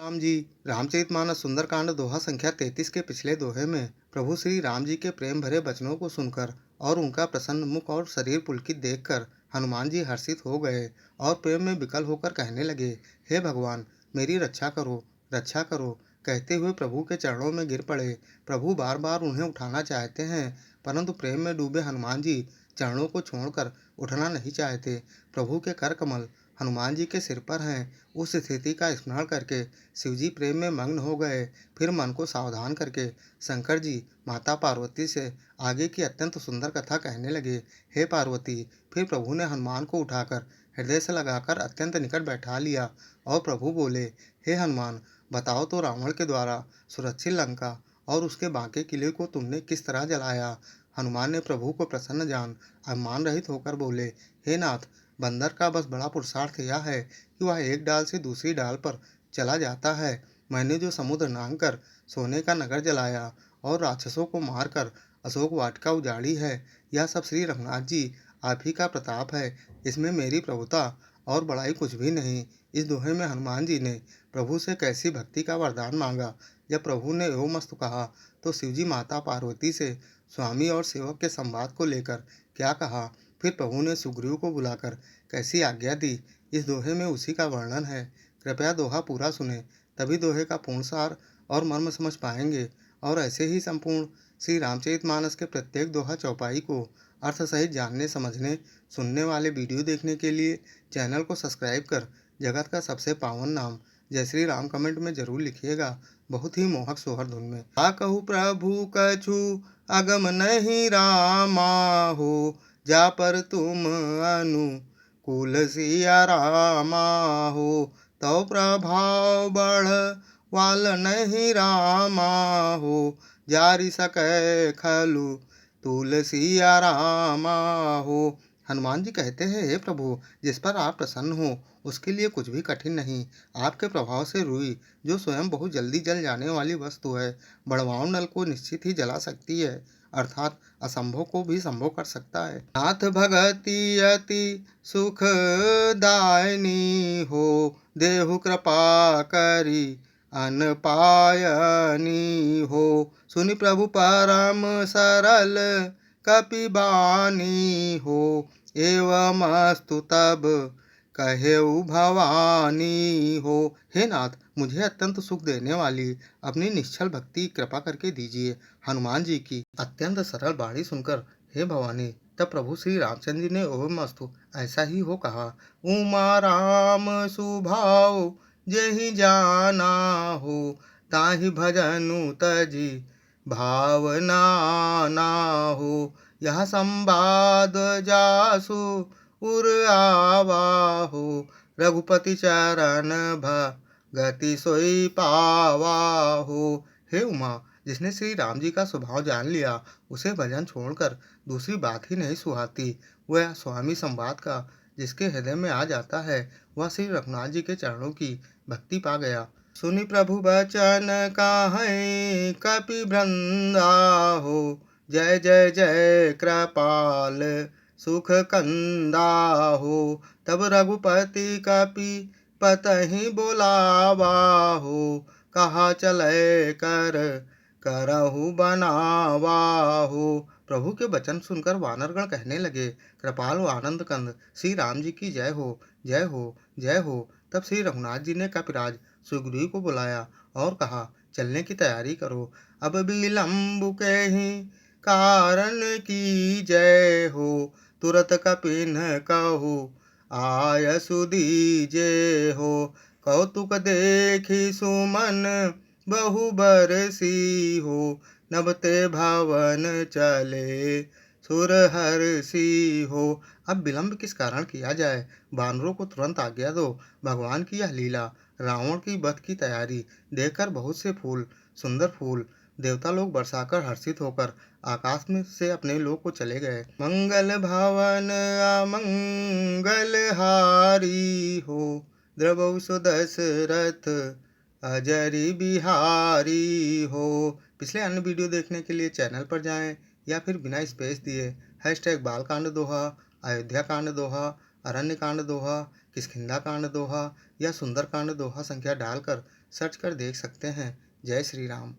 राम जी रामचरितमानस सुंदरकांड दोहा संख्या 33 के पिछले दोहे में प्रभु श्री राम जी के प्रेम भरे वचनों को सुनकर और उनका प्रसन्न मुख और शरीर पुलकित देखकर हनुमान जी हर्षित हो गए और प्रेम में विकल होकर कहने लगे, हे भगवान, मेरी रक्षा करो कहते हुए प्रभु के चरणों में गिर पड़े। प्रभु बार बार उन्हें उठाना चाहते हैं, परंतु प्रेम में डूबे हनुमान जी चरणों को छोड़कर उठना नहीं चाहते। प्रभु के कर कमल हनुमान जी के सिर पर हैं। उस स्थिति का स्मरण करके शिवजी प्रेम में मग्न हो गए। फिर मन को सावधान करके शंकर जी माता पार्वती से आगे की अत्यंत सुंदर कथा कहने लगे। हे पार्वती, फिर प्रभु ने हनुमान को उठाकर हृदय से लगाकर अत्यंत निकट बैठा लिया और प्रभु बोले, हे हनुमान, बताओ तो रावण के द्वारा सुरक्षित लंका और उसके बांके किले को तुमने किस तरह जलाया। हनुमान ने प्रभु को प्रसन्न जान अभिमान रहित होकर बोले, हे नाथ, बंदर का बस बड़ा पुरुषार्थ यह है कि वह एक डाल से दूसरी डाल पर चला जाता है। मैंने जो समुद्र नांग कर सोने का नगर जलाया और राक्षसों को मारकर अशोक वाटिका उजाड़ी है, यह सब श्री रघुनाथ जी आप ही का प्रताप है। इसमें मेरी प्रभुता और बड़ाई कुछ भी नहीं। इस दोहे में हनुमान जी ने प्रभु से कैसी भक्ति का वरदान मांगा। जब प्रभु ने एवं मस्तु कहा तो शिवजी माता पार्वती से स्वामी और सेवक के संवाद को लेकर क्या कहा, फिर प्रभु ने सुग्रीव को बुलाकर कैसी आज्ञा दी, इस दोहे में उसी का वर्णन है। कृपया दोहा पूरा सुने, तभी दोहे का पूर्ण सार और मर्म समझ पाएंगे। और ऐसे ही संपूर्ण श्री रामचरितमानस के प्रत्येक दोहा चौपाई को अर्थ सहित जानने समझने सुनने वाले वीडियो देखने के लिए चैनल को सब्सक्राइब कर जगत का सबसे पावन नाम जय श्री राम कमेंट में जरूर लिखिएगा, बहुत ही मोहक सोहर धुन में। आ कहू प्रभु कछु अगम नहीं रामा हो, जा पर तुम अनुकूल सिया रामा हो, तव प्रभाव बढ़ वाल नहीं रामा हो, जारी सकै खलु तुलसिया रामा हो। हनुमान जी कहते हैं, हे प्रभु, जिस पर आप प्रसन्न हो उसके लिए कुछ भी कठिन नहीं। आपके प्रभाव से रुई, जो स्वयं बहुत जल्दी जल जाने वाली वस्तु है, बड़वाओं नल को निश्चित ही जला सकती है, अर्थात असंभव को भी संभव कर सकता है। नाथ भगति अति सुख दायनी हो, देहु कृपा करी अन पायनी हो, सुनि प्रभु परम सरल कपि बानी हो, एवं अस्तु तब कहेउ भवानी हो। हे नाथ, मुझे अत्यंत सुख देने वाली अपनी निश्चल भक्ति कृपा करके दीजिए। हनुमान जी की अत्यंत सरल वाणी सुनकर हे भवानी, तब प्रभु श्री रामचंद्र जी ने ओम अस्तु ऐसा ही हो कहा। उमा राम सुभाव जेहि जाना हो, ताहि भजनु तजी भावना ना हो, यह संवाद जासु उर आवा हो, रघुपति चरण भगति सोई पावा हो। हे उमा, जिसने श्री राम जी का स्वभाव जान लिया उसे भजन छोड़कर दूसरी बात ही नहीं सुहाती। वह स्वामी संवाद का जिसके हृदय में आ जाता है, वह श्री रघुनाथ जी के चरणों की भक्ति पा गया। सुनि प्रभु बचन काहै कपि वृंदा हो, जय जय जय कृपाल सुख कंदा हो, तब रघुपति कपि पतहि बोलावा हो, कहा चले कर करहु बनावा हो। प्रभु के वचन सुनकर वानरगण कहने लगे, कृपाल व आनंद कंद श्री राम जी की जय हो, जय हो, जय हो। तब श्री रघुनाथ जी ने कपिराज सुग्रीव को बुलाया और कहा, चलने की तैयारी करो, अब विलंब के ही कारण की जय हो, तुरत कपिन कहु आय सुदीजे हो, कौतुक देखी सुमन बहु बरसी हो, नभते भवन चले सुरहर्षि हो। अब विलंब किस कारण किया जाए, बानरों को तुरंत आज्ञा दो। भगवान की यह लीला, रावण की वध की तैयारी देखकर बहुत से सुंदर फूल देवता लोग बरसाकर हर्षित होकर आकाश में से अपने लोक को चले गए। मंगल भवन अमंगल हारी हो, द्रवौ सुदशरथ अजरी बिहारी हो। पिछले अन्य वीडियो देखने के लिए चैनल पर जाएं या फिर बिना स्पेस दिए #बालकांड दोहा, अयोध्या कांड दोहा, अरण्य कांड दोहा, किष्किंधा कांड दोहा या सुंदरकांड दोहा संख्या डालकर सर्च कर देख सकते हैं। जय श्री राम।